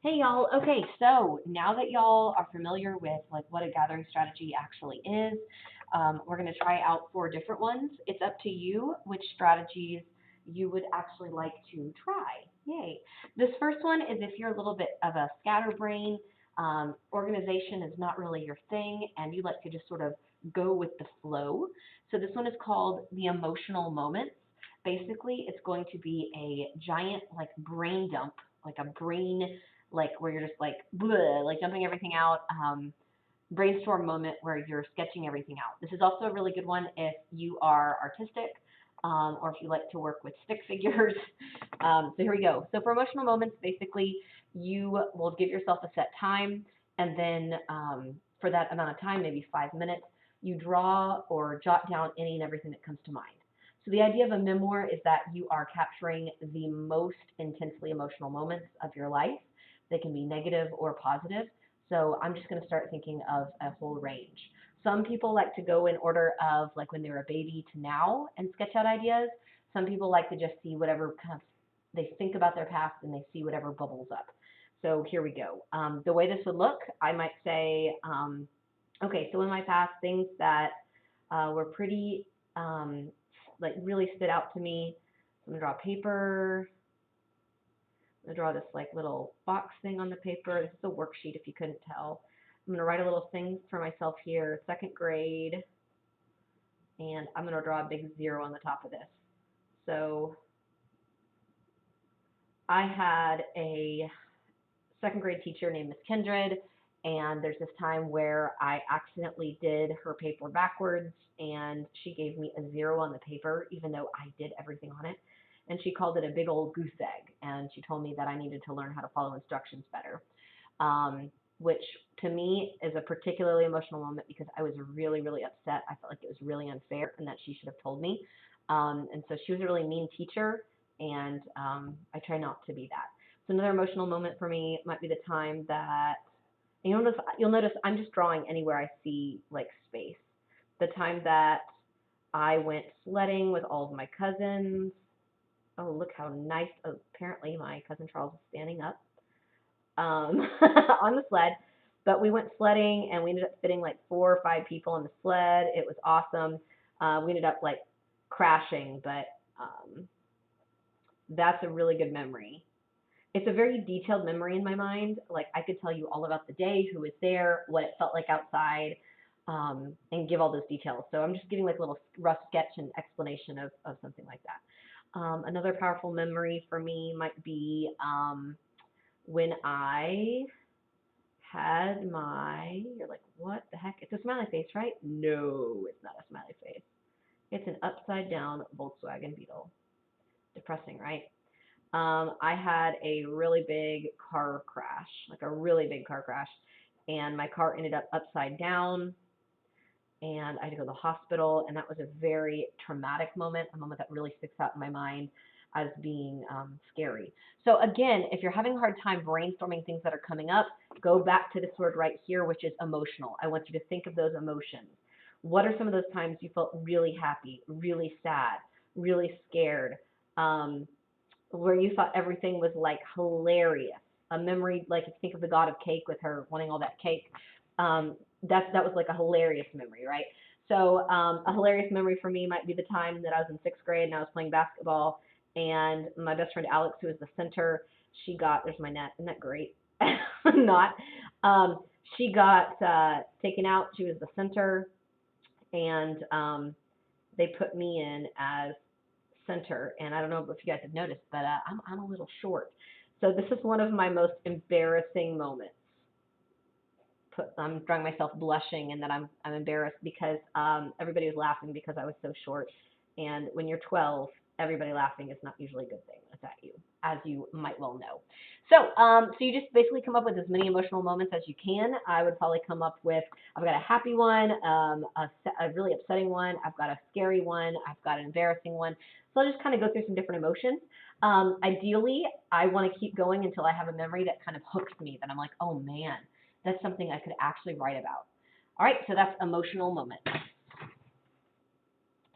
Hey y'all. Okay, so now that y'all are familiar with like what a gathering strategy actually is, we're going to try out 4 different ones. It's up to you which strategies you would actually like to try. Yay. This first one is if you're a little bit of a scatterbrain, organization is not really your thing, and you like to just sort of go with the flow. So this one is called the emotional moments. Basically, it's going to be a giant like brain dump, like a brain like where you're just like bleh, like dumping everything out. Brainstorm moment where you're sketching everything out. This is also a really good one if you are artistic, or if you like to work with stick figures. So here we go. So for emotional moments, basically you will give yourself a set time, and then for that amount of time, maybe 5 minutes, you draw or jot down any and everything that comes to mind. So the idea of a memoir is that you are capturing the most intensely emotional moments of your life. They can be negative or positive. So I'm just going to start thinking of a whole range. Some people like to go in order of like when they were a baby to now and sketch out ideas. Some people like to just see whatever kind of they think about their past and they see whatever bubbles up. So here we go. The way this would look, I might say, okay, so in my past, things that were pretty like really stood out to me. So I'm gonna draw paper. I'm gonna draw this like little box thing on the paper. This is a worksheet if you couldn't tell. I'm gonna write a little thing for myself here, 2nd grade, and I'm gonna draw a big 0 on the top of this. So I had a 2nd grade teacher named Miss Kindred, and there's this time where I accidentally did her paper backwards, and she gave me a 0 on the paper, even though I did everything on it. And she called it a big old goose egg, and she told me that I needed to learn how to follow instructions better, which to me is a particularly emotional moment because I was really, really upset. I felt like it was really unfair and that she should have told me. And so she was a really mean teacher, and I try not to be that. So another emotional moment for me might be the time that you'll notice I'm just drawing anywhere I see like space. The time that I went sledding with all of my cousins. Oh, look how nice! Oh, apparently, my cousin Charles is standing up on the sled. But we went sledding, and we ended up fitting like 4 or 5 people on the sled. It was awesome. We ended up like crashing, but that's a really good memory. It's a very detailed memory in my mind. Like I could tell you all about the day, who was there, what it felt like outside, and give all those details. So I'm just giving like a little rough sketch and explanation of something like that. Another powerful memory for me might be when I had my, you're like, what the heck? It's a smiley face, right? No, it's not a smiley face. It's an upside down Volkswagen Beetle. Depressing, right? I had a really big car crash, like a really big car crash, and my car ended up upside down, and I had to go to the hospital, and that was a very traumatic moment, a moment that really sticks out in my mind as being scary. So again, if you're having a hard time brainstorming things that are coming up, go back to this word right here, which is emotional. I want you to think of those emotions. What are some of those times you felt really happy, really sad, really scared? Where you thought everything was like hilarious. A memory, like if you think of the god of cake with her wanting all that cake, that was like a hilarious memory, right? So a hilarious memory for me might be the time that I was in 6th grade and I was playing basketball, and my best friend Alex, who was the center, she got, there's my net, isn't that great? Not. Um, she got taken out. She was the center, and they put me in as center. And I don't know if you guys have noticed, but I'm a little short. So this is one of my most embarrassing moments. I'm drawing myself blushing, and that I'm embarrassed because everybody was laughing because I was so short. And when you're 12, everybody laughing is not usually a good thing. It's at you, as you might well know. So you just basically come up with as many emotional moments as you can. I would probably come up with, I've got a happy one, a really upsetting one, I've got a scary one, I've got an embarrassing one. So I'll just kind of go through some different emotions. Ideally, I want to keep going until I have a memory that kind of hooks me, that I'm like, oh man, that's something I could actually write about. All right, so that's emotional moment.